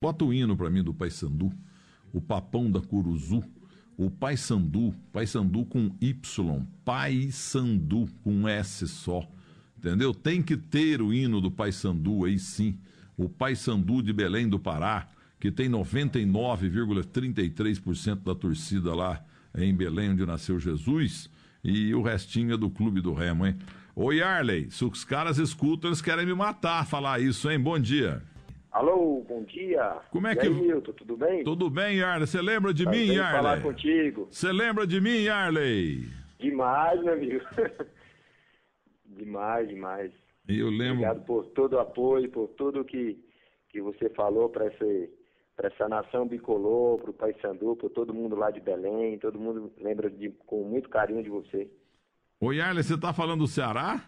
Bota o hino pra mim do Paysandu, o Papão da Curuzu, o Paysandu, Paysandu com Y, Paysandu com S só, entendeu? Tem que ter o hino do Paysandu aí sim, o Paysandu de Belém do Pará, que tem 99,33% da torcida lá em Belém, onde nasceu Jesus, e o restinho é do Clube do Remo, hein? Ô Yarley, se os caras escutam, eles querem me matar falar isso, hein? Bom dia. Alô, bom dia. Como é e que... aí, Milton, tudo bem? Tudo bem, Yarley? Você lembra de mim, Yarley? Falar contigo. Você lembra de mim, Yarley? Demais, meu amigo. demais. Eu lembro... Obrigado por todo o apoio, por tudo que você falou para essa nação bicolor, para o Paysandu, por todo mundo lá de Belém. Todo mundo lembra com muito carinho de você. Ô, Yarley, você tá falando do Ceará?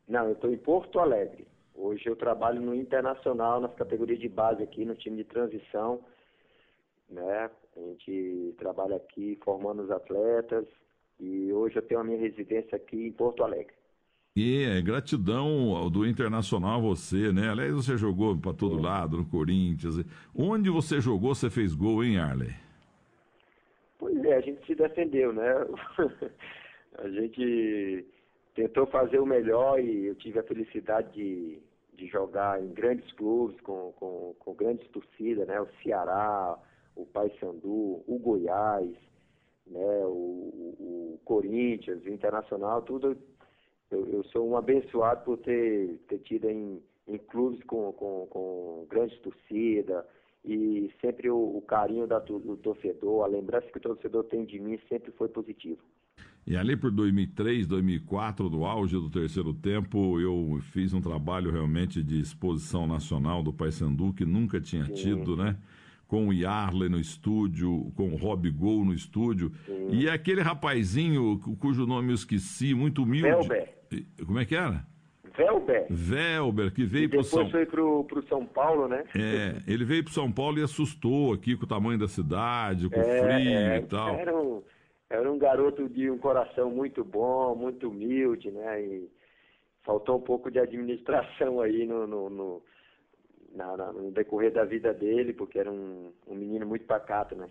Não, eu estou em Porto Alegre. Hoje eu trabalho no Internacional, nas categorias de base aqui, no time de transição, né? A gente trabalha aqui formando os atletas e hoje eu tenho a minha residência aqui em Porto Alegre. E gratidão do Internacional a você, né? Aliás, você jogou para todo lado, no Corinthians. Onde você jogou, você fez gol, hein, Yarley? Pois é, a gente se defendeu, né? A gente tentou fazer o melhor e eu tive a felicidade de jogar em grandes clubes, com grandes torcidas, né? O Ceará, o Paysandu, o Goiás, né? O Corinthians, o Internacional, tudo. Eu sou um abençoado por ter tido em clubes com grandes torcidas e sempre o carinho do torcedor, a lembrança que o torcedor tem de mim sempre foi positivo. E ali por 2003, 2004, no auge do terceiro tempo, eu fiz um trabalho realmente de exposição nacional do Paysandu, que nunca tinha tido, né? Com o Yarley no estúdio, com o Rob Gol no estúdio. Sim. E aquele rapazinho, cujo nome eu esqueci, muito humilde. Velber. Como é que era? Velber, que veio para São... foi pro São Paulo, né? Ele veio pro São Paulo e assustou aqui com o tamanho da cidade, com o frio e tal. Era um garoto de um coração muito bom, muito humilde, né? E faltou um pouco de administração aí no decorrer da vida dele, porque era um menino muito pacato, né?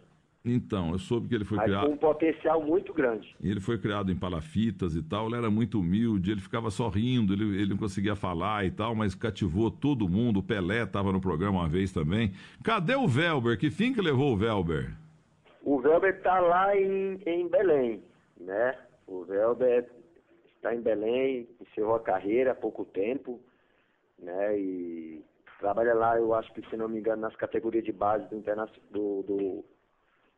Então, eu soube que ele foi criado... com um potencial muito grande. Ele foi criado em palafitas e tal, ele era muito humilde, ele ficava só rindo, ele não conseguia falar e tal, mas cativou todo mundo. O Pelé estava no programa uma vez também. Cadê o Velber? Que fim que levou o Velber? O Velber está lá em Belém, né? O Velber está em Belém, encerrou a carreira há pouco tempo, né? E trabalha lá, eu acho que, se não me engano, nas categorias de base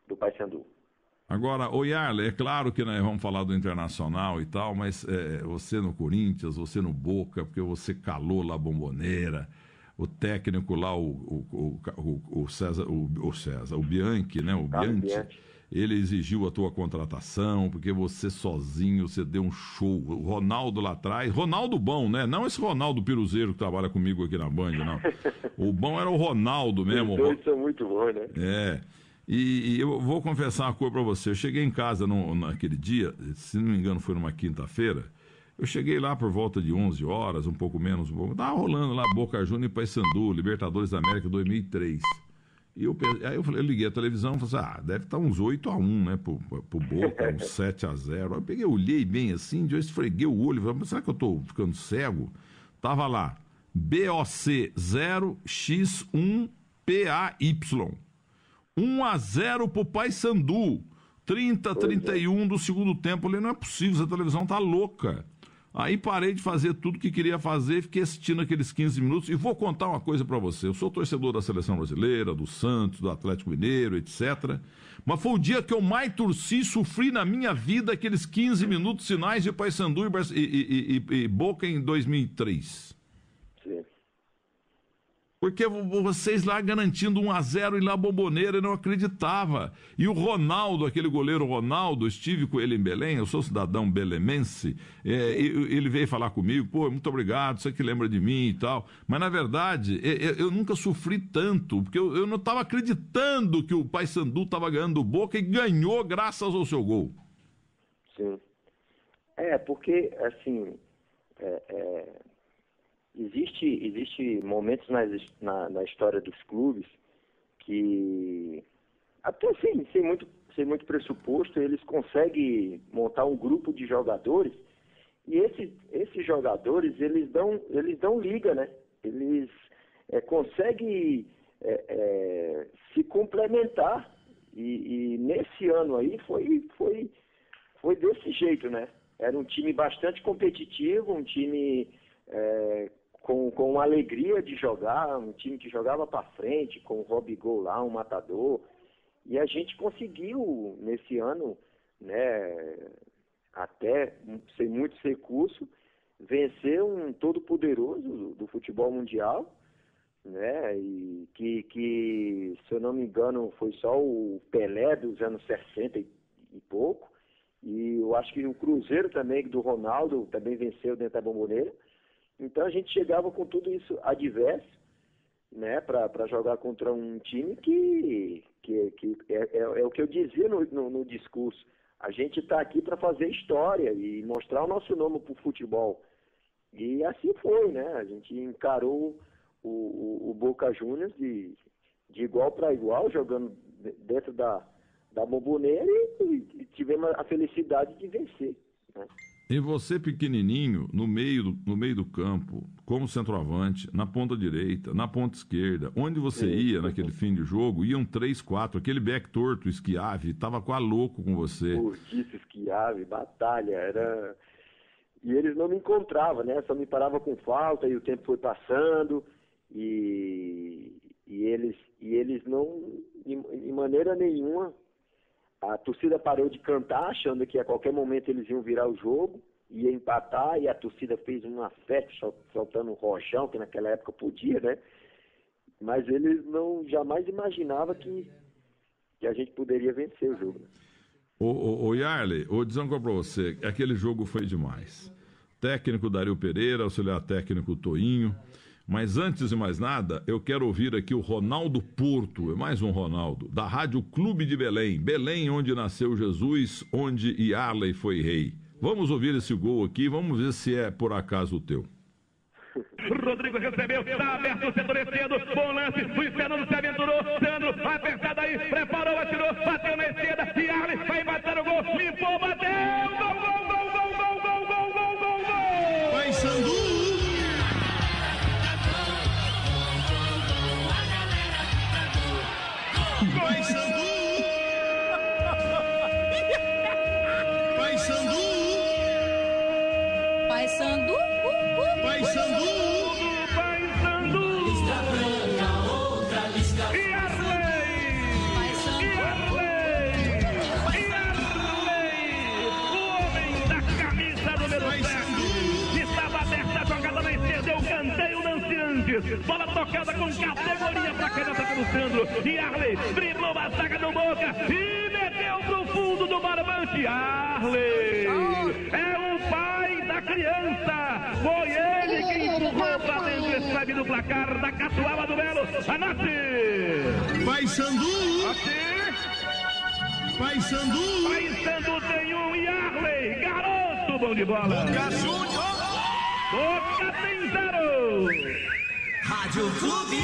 do Paysandu. Agora, o Yarley, é claro que nós vamos falar do Internacional e tal, mas você no Corinthians, você no Boca, porque você calou lá a Bombonera, o técnico lá, o César, o Bianchi, né? O Bianchi, ele exigiu a tua contratação, porque você sozinho, você deu um show. O Ronaldo lá atrás, Ronaldo bom, né? Não esse Ronaldo Piruzeiro que trabalha comigo aqui na Band, não. O bom era o Ronaldo mesmo. Os dois são muito bons, né? E eu vou confessar uma coisa pra você. Eu cheguei em casa naquele dia, se não me engano foi numa quinta-feira. Eu cheguei lá por volta de 11 horas, um pouco menos, Tava rolando lá Boca Juniors e Paysandu, Libertadores da América 2003. Aí eu liguei a televisão e falei assim, deve estar uns 8-1, né, pro Boca, uns 7-0. Aí eu peguei, olhei bem assim, eu esfreguei o olho, falei, será que eu tô ficando cego? Tava lá, BOC 0x1 PAY. 1-0 pro Paysandu. 30-31 do segundo tempo. Eu falei, não é possível, essa televisão tá louca. Aí parei de fazer tudo que queria fazer, fiquei assistindo aqueles 15 minutos e vou contar uma coisa pra você. Eu sou torcedor da Seleção Brasileira, do Santos, do Atlético Mineiro, etc. Mas foi o dia que eu mais torci e sofri na minha vida, aqueles 15 minutos finais de Paysandu e Boca em 2003. Sim. Porque vocês lá garantindo 1-0 e lá Bombonera, eu não acreditava. E o Ronaldo, aquele goleiro Ronaldo, estive com ele em Belém, eu sou cidadão belemense, ele veio falar comigo, muito obrigado, você que lembra de mim e tal. Mas, na verdade, eu nunca sofri tanto, porque eu não estava acreditando que o Paysandu estava ganhando Boca e ganhou graças ao seu gol. Sim. Porque, assim... Existe momentos na história dos clubes que até sem muito pressuposto, eles conseguem montar um grupo de jogadores, e esses jogadores, eles dão liga, né? Eles conseguem se complementar, e nesse ano aí foi desse jeito, né? Era um time bastante competitivo, um time com alegria de jogar, um time que jogava para frente, com o Robigol lá, um matador. E a gente conseguiu, nesse ano, né, até sem muitos recursos, vencer um todo-poderoso do futebol mundial, né, e que, se eu não me engano, foi só o Pelé dos anos 60 e pouco. E eu acho que o Cruzeiro também, do Ronaldo, também venceu dentro da Bombonera. Então a gente chegava com tudo isso adverso, né, para jogar contra um time que é o que eu dizia no discurso. A gente está aqui para fazer história e mostrar o nosso nome para o futebol. E assim foi, né? A gente encarou o Boca Juniors de igual para igual, jogando dentro da Bombonera, e tivemos a felicidade de vencer, né? E você pequenininho, no meio do campo, como centroavante, na ponta direita, na ponta esquerda, onde você ia naquele fim de jogo, iam 3, 4, aquele back torto, Schiavi, tava quase louco com você. Curtiço, Schiavi, batalha, era... E eles não me encontravam, né? Só me parava com falta, e o tempo foi passando, e eles não, de maneira nenhuma... A torcida parou de cantar, achando que a qualquer momento eles iam virar o jogo, ia empatar, e a torcida fez uma festa soltando um rojão, que naquela época podia, né? Mas eles jamais imaginavam que a gente poderia vencer o jogo. Ô Yarley, vou dizer uma coisa pra você, aquele jogo foi demais. Técnico Dario Pereira, auxiliar técnico Toinho. Mas antes de mais nada, eu quero ouvir aqui o Ronaldo Porto, é mais um Ronaldo, da Rádio Clube de Belém. Belém, onde nasceu Jesus, onde Yarley foi rei. Vamos ouvir esse gol aqui, vamos ver se é por acaso o teu. Rodrigo recebeu, está aberto, descendo, bom lance, Luiz Fernando se aventurou, Sandro, vai apertado aí, preparou, atirou, bateu na esquerda, Yarley vai matar o gol, limpou, bateu, gol, gol, gol, gol, gol, gol, gol, gol, gol, gol! Vai, Sandu! Vai, Sandu! Vai, Sandu! Vai, Sandu! Vai, Sandu! Vai, Sandu! Lista branca, outra lista Yarley! Vai, Sandu! Yarley! O homem da camisa número 7. Estava aberta a jogada na esquerda, eu cantei o lance antes. Bola tocada com categoria para a caneta do Sandro. Yarley driblou a zaga do Boca e meteu pro fundo do barbante. Yarley é o pai da criança. Foi ele que empurrou para dentro esse leve do placar da Catuaba do Belo. Anote! Vai, Sandu! Aqui, Vai, Sandu! vai Sandu tem um Yarley. Garoto, bom de bola. Boca Júnior! Boca tem 0. Rádio Clube!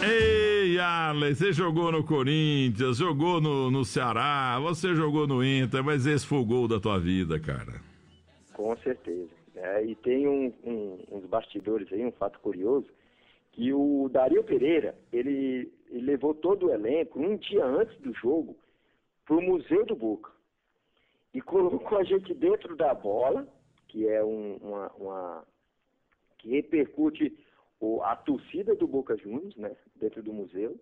Ei, Yarley, você jogou no Corinthians, jogou no Ceará, você jogou no Inter, mas esse foi o gol da tua vida, cara. Com certeza. E tem uns bastidores aí, um fato curioso, que o Dario Pereira, ele levou todo o elenco, um dia antes do jogo, para o Museu do Boca. E colocou a gente dentro da bola, que é que repercute a torcida do Boca Juniors, né, dentro do museu,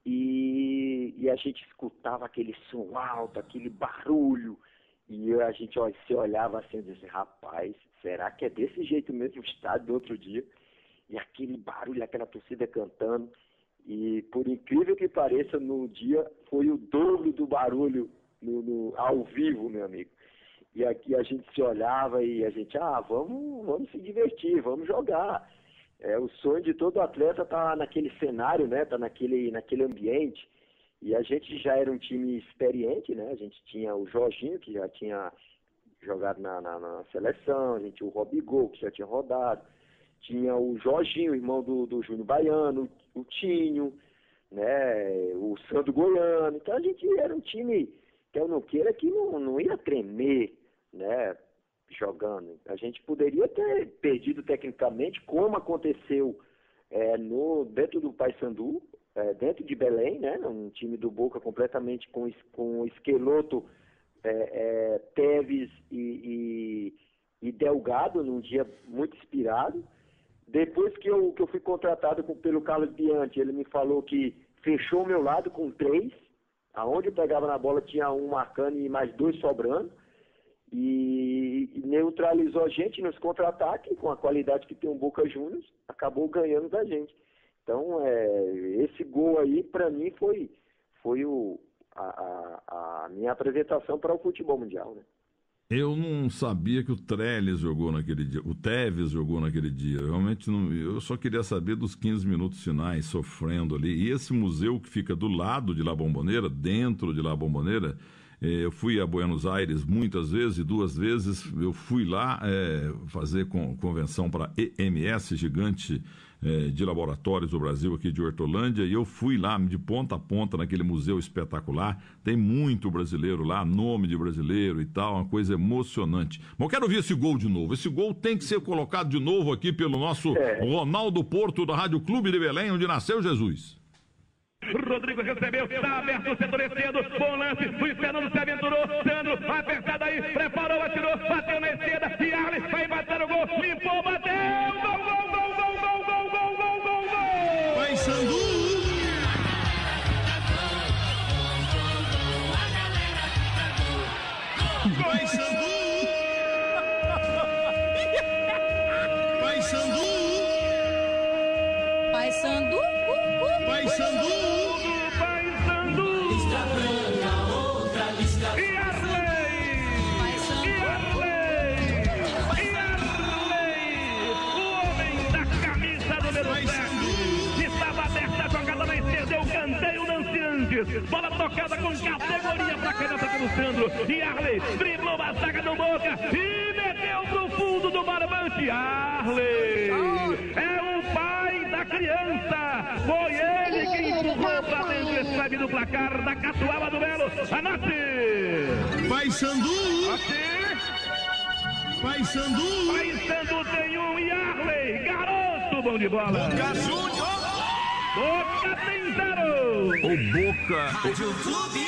e a gente escutava aquele som alto, aquele barulho, e a gente se olhava assim e dizia, rapaz, será que é desse jeito mesmo o estádio do outro dia? E aquele barulho, aquela torcida cantando, e por incrível que pareça, no dia foi o dobro do barulho ao vivo, meu amigo. E aqui a gente se olhava e a gente, vamos se divertir, vamos jogar. O sonho de todo atleta tá naquele cenário, né? Tá naquele ambiente. E a gente já era um time experiente, né? A gente tinha o Jorginho, que já tinha jogado na seleção, a gente tinha o Robigol, que já tinha rodado. tinha o Jorginho, irmão do Júnior Baiano, o Tinho, né, o Sandro Goiano. Então a gente era um time, que eu não queira, que não ia tremer, né, jogando. A gente poderia ter perdido tecnicamente, como aconteceu dentro do Paysandu, dentro de Belém, né, um time do Boca completamente com Esqueloto, Teves e Delgado, num dia muito inspirado. Depois que eu fui contratado pelo Carlos Bianchi, ele me falou que fechou o meu lado com 3, aonde eu pegava na bola tinha um marcando e mais 2 sobrando, e neutralizou a gente nos contra-ataques, com a qualidade que tem o Boca Juniors, acabou ganhando da gente. Então, esse gol aí, para mim, foi a minha apresentação para o futebol mundial, né? Eu não sabia que o Trellis jogou naquele dia, o Teves jogou naquele dia. Realmente não, eu só queria saber dos 15 minutos finais, sofrendo ali. E esse museu que fica do lado de La Bombonera, dentro de La Bombonera, eu fui a Buenos Aires muitas vezes, e 2 vezes eu fui lá fazer convenção para EMS, gigante de laboratórios do Brasil, aqui de Hortolândia, e eu fui lá de ponta a ponta naquele museu espetacular. Tem muito brasileiro lá, nome de brasileiro e tal, uma coisa emocionante. Mas eu quero ouvir esse gol de novo. Esse gol tem que ser colocado de novo aqui pelo nosso Ronaldo Porto, da Rádio Clube de Belém, onde nasceu Jesus. Rodrigo recebeu, está aberto o setor esquerdo, bom lance, Luiz Fernando se aventurou, Sandro, apertado aí, preparou, atirou, bateu na esquerda, e Arley vai bater o gol, limpou, bateu, gol, gol, gol, gol, gol, gol, gol, gol, gol, gol! Paysandu! Paysandu! Paysandu! Paysandu? Paysandu! Bola tocada com categoria para a caneta pelo Sandro. E Arley driblou a zaga do Boca e meteu pro fundo do barbante. Arley é o pai da criança. Foi ele que empurrou para dentro esse sabe do placar da Catuaba do Belo. Anote! Paysandu! Aqui. Paysandu! Paysandu tem um e Arley, garoto bom de bola. Boca Juniors! Boca tem 0. Rádio Clube.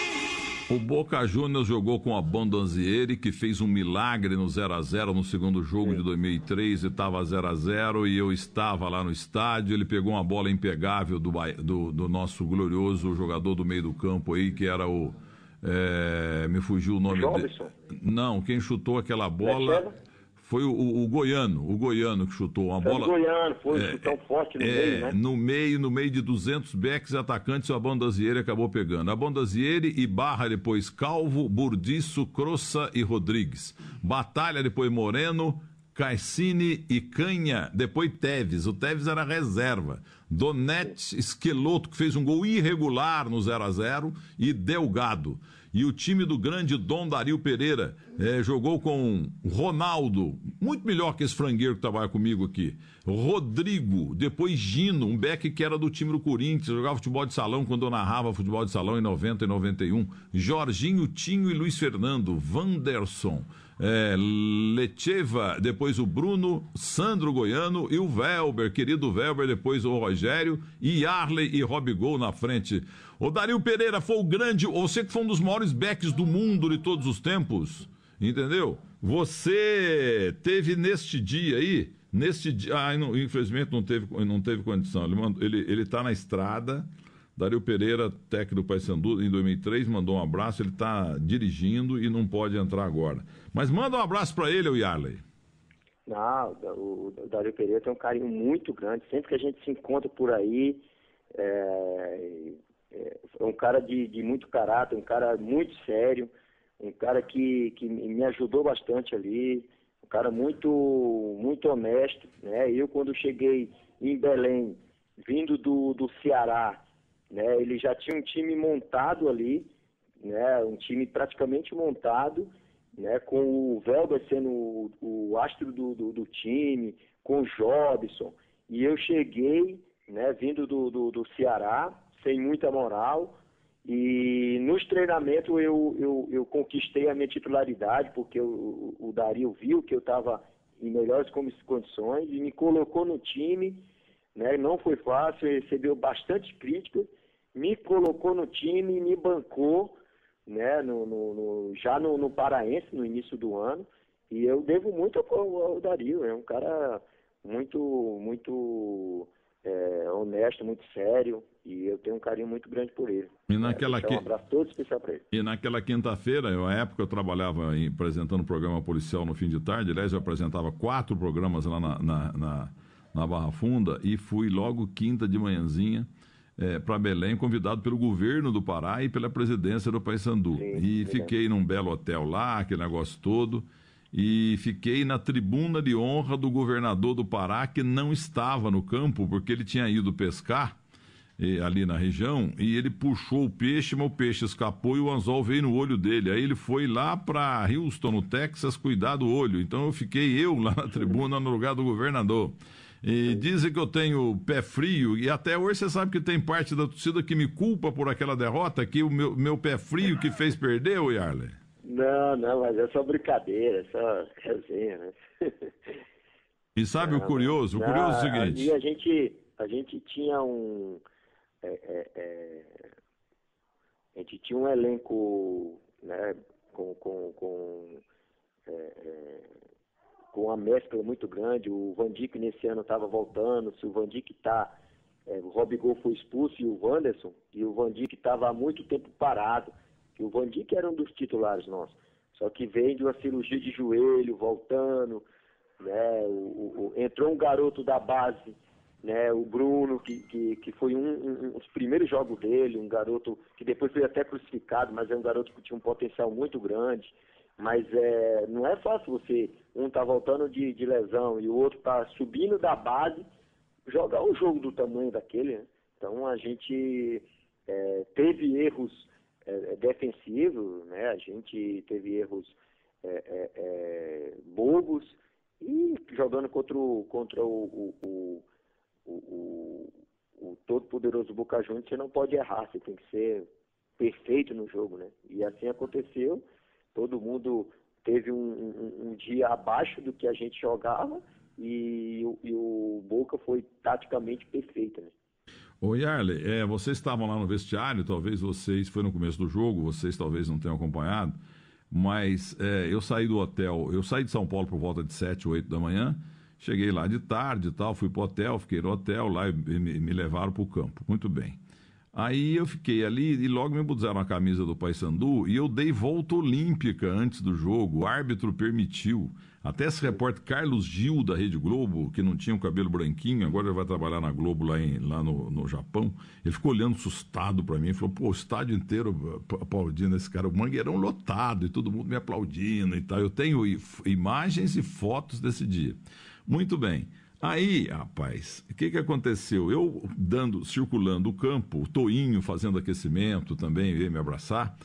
O Boca Juniors jogou com a Bondanzieri, que fez um milagre no 0x0 no segundo jogo de 2003, e estava 0x0, e eu estava lá no estádio. Ele pegou uma bola impegável do nosso glorioso jogador do meio do campo aí, que era o... me fugiu o nome dele. Não, quem chutou aquela bola... Foi o Goiano que chutou uma bola. O Goiano foi tão forte no meio, né? No meio de 200 backs e atacantes, a Bondanzieri acabou pegando. A Bondanzieri e Barra depois Calvo, Burdiço, Crossa e Rodrigues. Batalha depois Moreno, Cassini e Canha, depois Teves. O Teves era reserva. Donete, Esqueloto, que fez um gol irregular no 0x0, e Delgado. E o time do grande Dom Dario Pereira jogou com Ronaldo, muito melhor que esse frangueiro que trabalha comigo aqui. Rodrigo, depois Gino, um back que era do time do Corinthians, jogava futebol de salão quando eu narrava futebol de salão em 90 e 91. Jorginho, Tinho e Luiz Fernando, Wanderson, Lecheva, depois o Bruno, Sandro Goiano e o Velber, querido Velber, depois o Rogério, e Arley e Robigol na frente. O Dario Pereira foi o grande, você que foi um dos maiores backs do mundo de todos os tempos, entendeu? Você teve neste dia aí, infelizmente não teve condição, ele tá na estrada. Dario Pereira, técnico do Paysandu, em 2003, mandou um abraço, ele está dirigindo e não pode entrar agora. Mas manda um abraço para ele, o Yarley. Não, o Dario Pereira tem um carinho muito grande, sempre que a gente se encontra por aí, é um cara de muito caráter, um cara muito sério, um cara que me ajudou bastante ali, um cara muito, muito honesto, né? Eu, quando cheguei em Belém, vindo do Ceará, né, ele já tinha um time montado ali, né, um time praticamente montado, né, com o Velber sendo o astro do time, com o Jobson, e eu cheguei, né, vindo do Ceará, sem muita moral, e nos treinamentos eu conquistei a minha titularidade, porque o Dario viu que eu estava em melhores condições e me colocou no time, né, não foi fácil, recebeu bastante críticas, me colocou no time, me bancou, né, já no Paraense, no início do ano, e eu devo muito ao Dario, é um cara muito honesto, muito sério, e eu tenho um carinho muito grande por ele. E naquela Um abraço todo especial para ele. E naquela quinta-feira, na época eu trabalhava apresentando um programa policial no fim de tarde, aliás eu apresentava 4 programas lá na Barra Funda, e fui logo quinta de manhãzinha para Belém, convidado pelo governo do Pará e pela presidência do Paysandu. E fiquei num belo hotel lá, aquele negócio todo, e fiquei na tribuna de honra do governador do Pará, que não estava no campo, porque ele tinha ido pescar ali na região, e ele puxou o peixe, mas o peixe escapou e o anzol veio no olho dele. Aí ele foi lá para Houston, no Texas, cuidar do olho. Então eu fiquei lá na tribuna no lugar do governador. E dizem que eu tenho pé frio, e até hoje você sabe que tem parte da torcida que me culpa por aquela derrota, que o meu pé frio que fez perder, o Yarley. Não, mas é só brincadeira, é só resenha, né? E sabe o curioso? O curioso é o seguinte... A gente tinha a gente tinha um elenco, né, com uma mescla muito grande. O Van Dijk nesse ano estava voltando. Se o Van Dijk o Robigol foi expulso e o Wanderson, e o Van Dijk estava há muito tempo parado, que o Van Dijk era um dos titulares nossos, só que veio de uma cirurgia de joelho, voltando, né, entrou um garoto da base, né, o Bruno, que foi um dos primeiros jogos dele, um garoto que depois foi até crucificado, mas é um garoto que tinha um potencial muito grande. Mas não é fácil você, um tá voltando de lesão e o outro tá subindo da base, jogar um jogo do tamanho daquele, né? Então a gente teve erros defensivos, né? A gente teve erros bobos, e jogando contra o todo-poderoso Boca Juniors, você não pode errar, você tem que ser perfeito no jogo, né? E assim aconteceu. Todo mundo teve um dia abaixo do que a gente jogava, e o Boca foi taticamente perfeito, né? Ô Yarley, vocês estavam lá no vestiário, talvez foi no começo do jogo, vocês talvez não tenham acompanhado, mas eu saí do hotel, eu saí de São Paulo por volta de 7, 8 da manhã, cheguei lá de tarde e tal, fui pro hotel, fiquei no hotel lá e me levaram pro campo. Muito bem. Aí eu fiquei ali e logo me puseram a camisa do Paysandu e eu dei volta olímpica antes do jogo. O árbitro permitiu. Até esse repórter Carlos Gil, da Rede Globo, que não tinha o cabelo branquinho, agora ele vai trabalhar na Globo lá no Japão, ele ficou olhando assustado para mim, falou, o estádio inteiro aplaudindo esse cara, o Mangueirão lotado e todo mundo me aplaudindo e tal. Eu tenho imagens e fotos desse dia. Muito bem. Aí, rapaz, o que aconteceu? Eu circulando o campo, o Toinho fazendo aquecimento também veio me abraçar,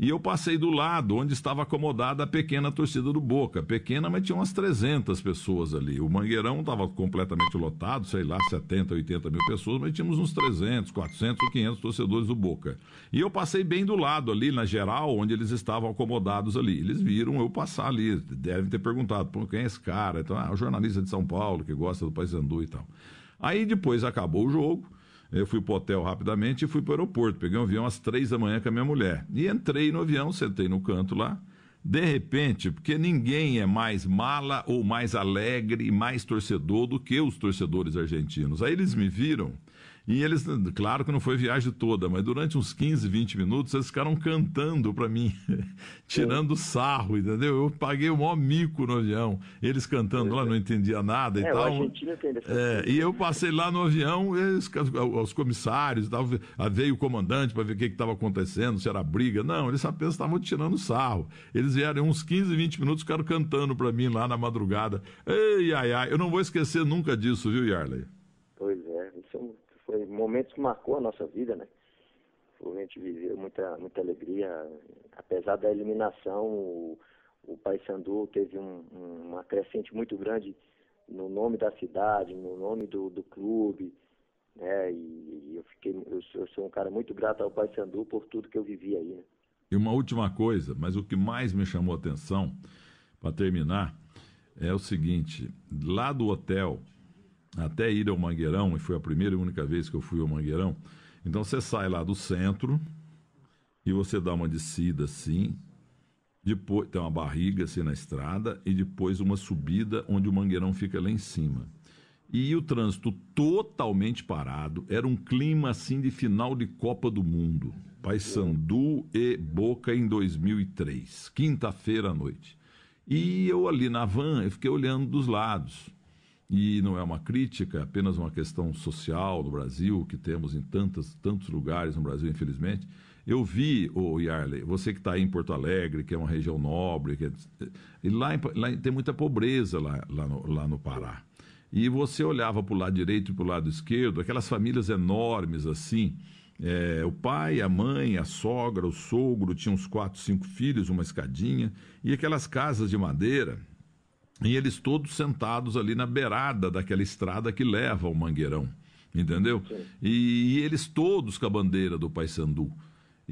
e eu passei do lado onde estava acomodada a pequena torcida do Boca. Pequena, mas tinha umas 300 pessoas ali. O Mangueirão estava completamente lotado, sei lá, 70, 80 mil pessoas, mas tínhamos uns 300, 400 ou 500 torcedores do Boca. E eu passei bem do lado ali, na geral, onde eles estavam acomodados ali. Eles viram eu passar ali, devem ter perguntado, quem é esse cara? Então, o jornalista de São Paulo, que gosta do Paysandu e tal. Aí depois acabou o jogo. Eu fui pro hotel rapidamente e fui pro aeroporto. Peguei um avião às 3 da manhã com a minha mulher. E entrei no avião, sentei no canto lá. De repente, porque ninguém é mais mala ou mais alegre e mais torcedor do que os torcedores argentinos. Aí eles me viram e eles, claro que não foi viagem toda, mas durante uns 15, 20 minutos eles ficaram cantando para mim, tirando sarro, entendeu? Eu paguei o maior mico no avião. Eles cantando lá, não entendia nada e tal. O argentino entende essa coisa. E eu passei lá no avião, os comissários, veio o comandante para ver o que estava acontecendo, se era briga. Não, eles apenas estavam tirando sarro. Eles vieram uns 15, 20 minutos, ficaram cantando para mim lá na madrugada. Ei, ai, ai, eu não vou esquecer nunca disso, viu, Yarley? Pois é, isso foi um momento que marcou a nossa vida, né? A gente viveu muita alegria, apesar da eliminação, o Paysandu teve uma crescente muito grande no nome da cidade, no nome do clube, né? E eu sou um cara muito grato ao Paysandu por tudo que eu vivi aí, né? E uma última coisa, mas o que mais me chamou a atenção, para terminar, é o seguinte: lá do hotel até ir ao Mangueirão, e foi a primeira e única vez que eu fui ao Mangueirão, então você sai lá do centro e você dá uma descida assim, depois tem uma barriga assim na estrada e depois uma subida onde o Mangueirão fica lá em cima. E o trânsito totalmente parado, era um clima assim de final de Copa do Mundo. Paysandu e Boca em 2003, quinta-feira à noite. E eu ali na van, eu fiquei olhando dos lados. E não é uma crítica, é apenas uma questão social do Brasil, que temos em tantos lugares no Brasil, infelizmente. Eu vi, Yarley, você que está aí em Porto Alegre, que é uma região nobre, e lá tem muita pobreza lá no Pará. E você olhava para o lado direito e para o lado esquerdo, aquelas famílias enormes assim, o pai, a mãe, a sogra, o sogro, tinham uns 4, 5 filhos, uma escadinha, e aquelas casas de madeira, e eles todos sentados ali na beirada daquela estrada que leva ao Mangueirão, entendeu? E eles todos com a bandeira do Paysandu.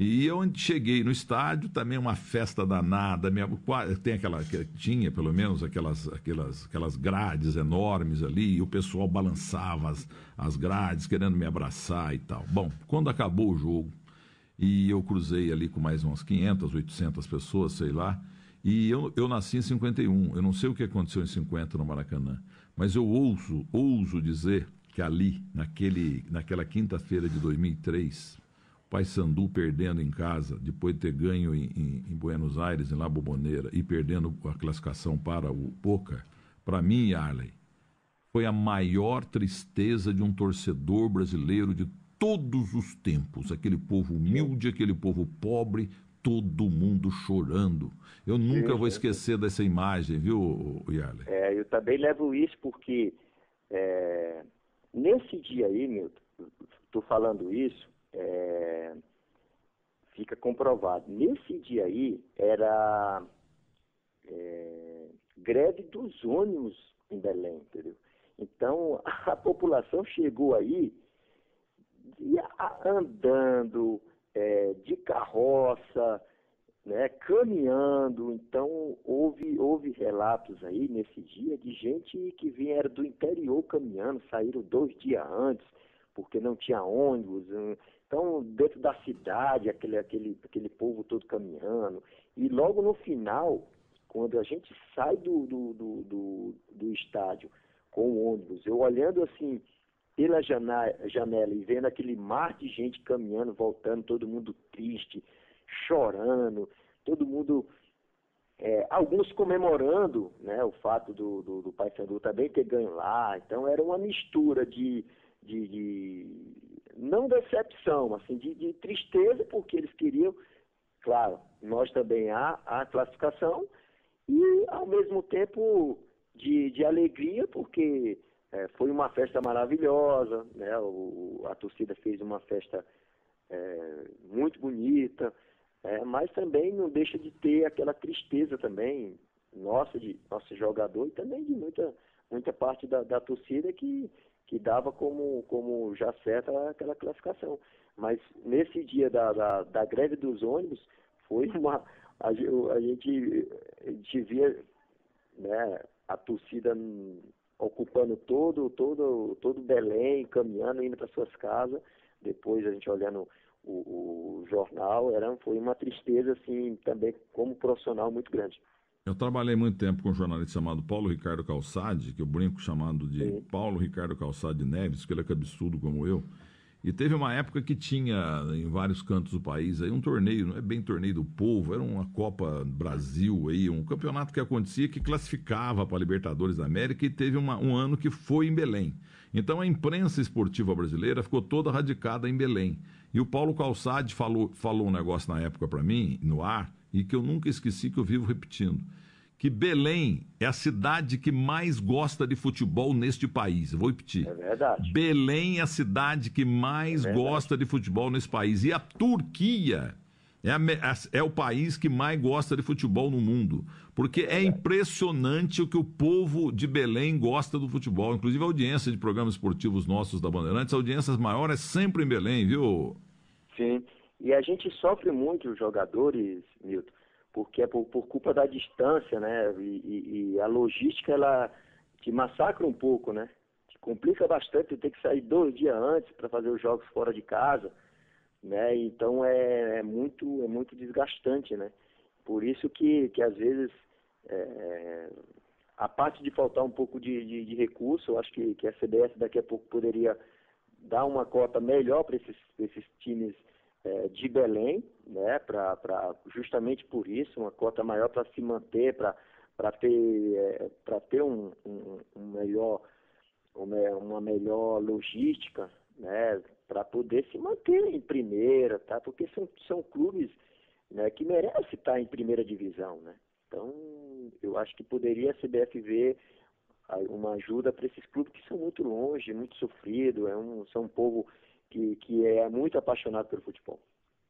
E eu cheguei no estádio, também uma festa danada, tinha pelo menos aquelas grades enormes ali, e o pessoal balançava as grades, querendo me abraçar e tal. Bom, quando acabou o jogo, e eu cruzei ali com mais umas 500, 800 pessoas, sei lá, e eu nasci em 51, eu não sei o que aconteceu em 50 no Maracanã, mas eu ouso dizer que ali, naquela quinta-feira de 2003... Paysandu perdendo em casa, depois de ter ganho em Buenos Aires, em La Bombonera, e perdendo a classificação para o Boca, para mim, Yarley, foi a maior tristeza de um torcedor brasileiro de todos os tempos. Aquele povo humilde, aquele povo pobre, todo mundo chorando. Eu nunca vou esquecer dessa imagem, viu, Yarley? Eu também levo isso porque nesse dia aí, Milton, estou falando isso, fica comprovado. Nesse dia aí era greve dos ônibus em Belém, entendeu? Então a população chegou aí andando, de carroça, né, caminhando. Então houve relatos aí nesse dia de gente que vieram do interior caminhando, saíram 2 dias antes, porque não tinha ônibus. Então, dentro da cidade, aquele povo todo caminhando. E logo no final, quando a gente sai do estádio com o ônibus, eu olhando assim pela janela e vendo aquele mar de gente caminhando, voltando, todo mundo triste, chorando, todo mundo, alguns comemorando, né, o fato do Paysandu também ter ganho lá. Então era uma mistura de não decepção, assim, de tristeza, porque eles queriam, claro, nós também a classificação, e ao mesmo tempo de alegria, porque foi uma festa maravilhosa, né? A torcida fez uma festa muito bonita, mas também não deixa de ter aquela tristeza também nosso jogador, e também de muita parte da torcida que dava como já certa aquela classificação. Mas nesse dia da greve dos ônibus, foi a gente via, né, a torcida ocupando todo Belém, caminhando, indo para suas casas. Depois a gente olhando o jornal, foi uma tristeza assim também como profissional muito grande. Eu trabalhei muito tempo com um jornalista chamado Paulo Ricardo Calçade, que eu brinco chamado de Paulo Ricardo Calçade Neves, que ele é cabeçudo como eu. E teve uma época que tinha em vários cantos do país aí um torneio, não é bem torneio do povo, era uma Copa Brasil aí, um campeonato que acontecia que classificava para a Libertadores da América, e teve um ano que foi em Belém. Então a imprensa esportiva brasileira ficou toda radicada em Belém. E o Paulo Calçade falou um negócio na época para mim, no ar, e que eu nunca esqueci, que eu vivo repetindo, que Belém é a cidade que mais gosta de futebol neste país. Eu vou repetir. É verdade. Belém é a cidade que mais gosta de futebol nesse país. E a Turquia É o país que mais gosta de futebol no mundo. Porque é impressionante o que o povo de Belém gosta do futebol. Inclusive a audiência de programas esportivos nossos da Bandeirantes, a audiência maior é sempre em Belém, viu? Sim. E a gente sofre muito, os jogadores, Milton, porque é por culpa da distância, né? E a logística, ela te massacra um pouco, né? Te complica bastante, tu tem que sair 2 dias antes para fazer os jogos fora de casa, né? Então é muito desgastante, né? Por isso que às vezes, a parte de faltar um pouco de recurso, eu acho que a CBF daqui a pouco poderia dar uma cota melhor para esses times de Belém, né? Justamente por isso, uma cota maior para se manter, para ter uma melhor logística, né? Para poder se manter em primeira, tá? Porque são clubes, né, que merecem estar em primeira divisão, né? Então, eu acho que poderia a CBF ver uma ajuda para esses clubes que são muito longe, muito sofridos, são um povo que é muito apaixonado pelo futebol.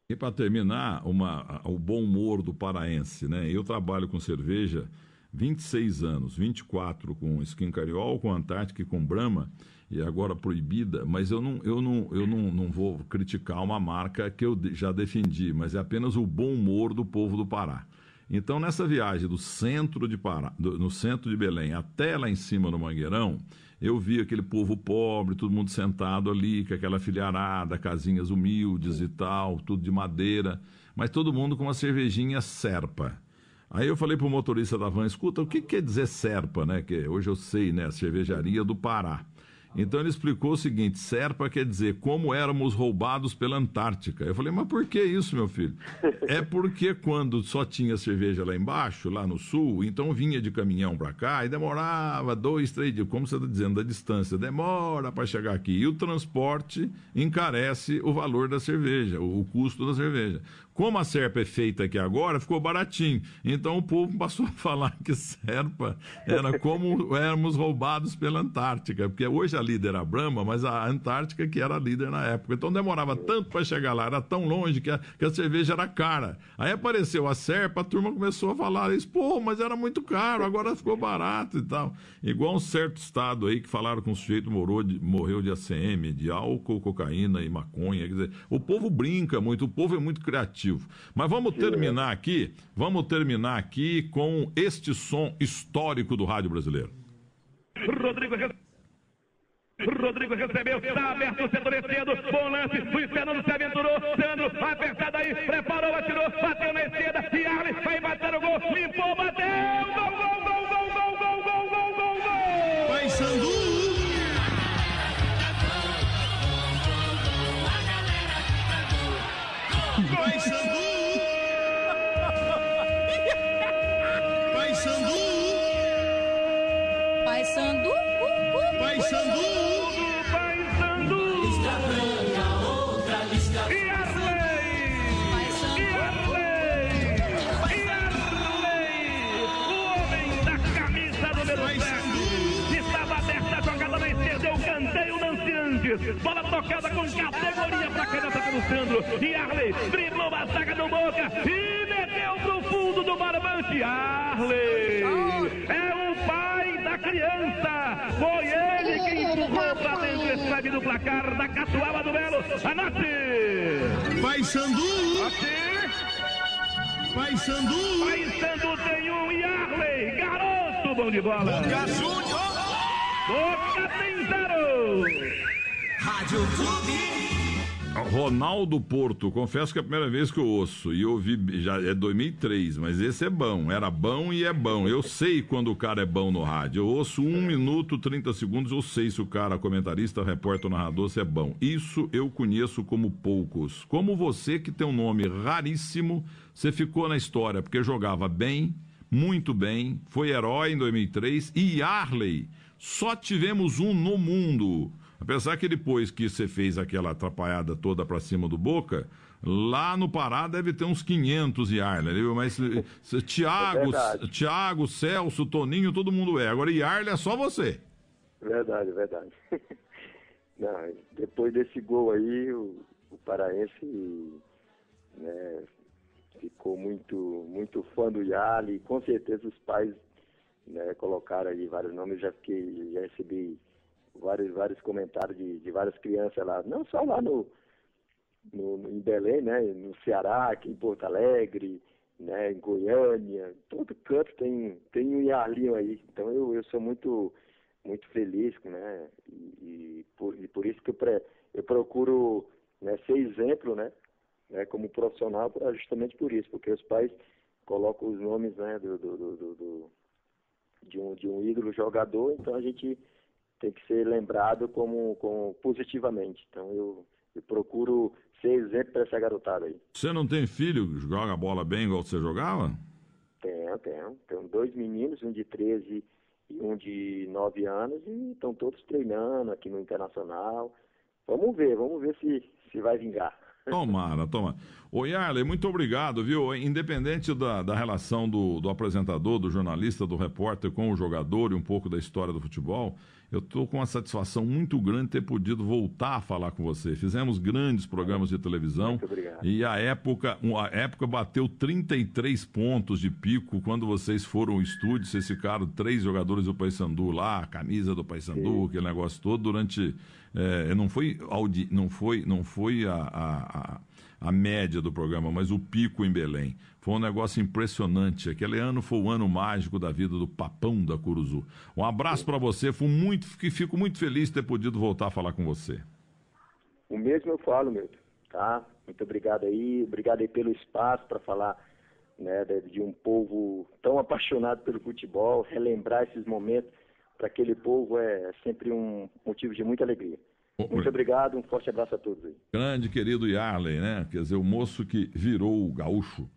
E para terminar, o bom humor do paraense, né? Eu trabalho com cerveja 26 anos, 24 com Skin Cariol, com Antártica e com Brahma, e agora proibida, mas eu não vou criticar uma marca que eu já defendi, mas é apenas o bom humor do povo do Pará. Então, nessa viagem do centro de no centro de Belém até lá em cima no Mangueirão, eu vi aquele povo pobre, todo mundo sentado ali, com aquela filharada, casinhas humildes e tal, tudo de madeira, mas todo mundo com uma cervejinha Serpa. Aí eu falei pro motorista da van, escuta, o que quer dizer Serpa, né? Que hoje eu sei, né? A cervejaria do Pará. Então ele explicou o seguinte, Serpa quer dizer como éramos roubados pela Antártica. Eu falei, mas por que isso, meu filho? É porque quando só tinha cerveja lá embaixo, lá no sul, então vinha de caminhão para cá e demorava 2, 3 dias, como você está dizendo, da distância, demora para chegar aqui. E o transporte encarece o valor da cerveja, o custo da cerveja. Como a Serpa é feita aqui agora, ficou baratinho. Então o povo passou a falar que Serpa era como éramos roubados pela Antártica, porque hoje a líder era a Brahma, mas a Antártica que era a líder na época. Então demorava tanto para chegar lá, era tão longe que a cerveja era cara. Aí apareceu a Serpa, a turma começou a falar isso, pô, mas era muito caro, agora ficou barato e tal. Igual um certo estado aí que falaram que um sujeito morreu de ACM, de álcool, cocaína e maconha. Quer dizer, o povo brinca muito, o povo é muito criativo. Mas vamos terminar aqui com este som histórico do rádio brasileiro. Rodrigo recebeu, está aberto o setor esquerdo, bom lance, Luiz Fernando se aventurou, Sandro, apertado aí, preparou, atirou, bateu na esquerda, e Arley vai bater o gol, limpou, bateu, gol, gol, gol, gol, gol, gol, gol, gol, gol, gol! Vai Sandu! Vai Sandu! Vai Sandu! Pai Sandu, Vai Sandu! Bola tocada com categoria para a caneta pelo Sandro. E Arley driblou a zaga do Boca e meteu pro fundo do barbante. Arley é o pai da criança. Foi ele que empurrou para dentro esse leve do placar da Catuaba do Belo. Anote! Vai Sandu! Vai Sandu tem um e Arley, garoto bom de bola. Boca Júnior! Boca tem 0. Rádio Clube. Ronaldo Porto, confesso que é a primeira vez que eu ouço, e eu ouvi, já é 2003, mas esse é bom, era bom e é bom. Eu sei quando o cara é bom no rádio, eu ouço 1 minuto, 30 segundos, eu sei se o cara, comentarista, repórter, narrador, se é bom. Isso eu conheço como poucos. Como você, que tem um nome raríssimo, você ficou na história, porque jogava bem, muito bem, foi herói em 2003, e Arley, só tivemos um no mundo. Apesar que depois que você fez aquela atrapalhada toda pra cima do Boca, lá no Pará deve ter uns 500 Yarley, viu? Mas Thiago, Celso, Toninho, todo mundo é. Agora Yarley é só você. Verdade. Não, depois desse gol aí, o paraense, né, ficou muito fã do Yarley. Com certeza os pais, né, colocaram aí vários nomes. Já recebi vários comentários de várias crianças lá, não só lá em Belém, né, no Ceará, aqui em Porto Alegre, né, em Goiânia, todo canto tem um Yarlinho aí. Então eu sou muito feliz, né, e por isso que eu procuro, né, ser exemplo, né, como profissional, justamente por isso, porque os pais colocam os nomes, né, de um ídolo jogador, então a gente tem que ser lembrado como positivamente. Então eu procuro ser exemplo para essa garotada aí. Você não tem filho que joga bola bem igual você jogava? Tenho 2 meninos, um de 13 e um de 9 anos, e estão todos treinando aqui no Internacional. Vamos ver se vai vingar. Tomara. Ô Yarley, muito obrigado, viu? Independente da relação do apresentador, do jornalista, do repórter com o jogador e um pouco da história do futebol, eu estou com uma satisfação muito grande de ter podido voltar a falar com você. Fizemos grandes programas de televisão. Muito obrigado. E a época bateu 33 pontos de pico quando vocês foram ao estúdio. Vocês ficaram 3 jogadores do Paysandu lá, a camisa do Paysandu, aquele negócio todo durante... não foi a média do programa, mas o pico em Belém. Foi um negócio impressionante. Aquele ano foi o ano mágico da vida do Papão da Curuzu. Um abraço para você. Fico muito feliz de ter podido voltar a falar com você. O mesmo eu falo, Milton. Tá? Muito obrigado aí. Obrigado aí pelo espaço para falar, né, de um povo tão apaixonado pelo futebol. Relembrar esses momentos para aquele povo é sempre um motivo de muita alegria. Muito obrigado, um forte abraço a todos aí. Grande, querido Yarley, né? Quer dizer, o moço que virou o gaúcho.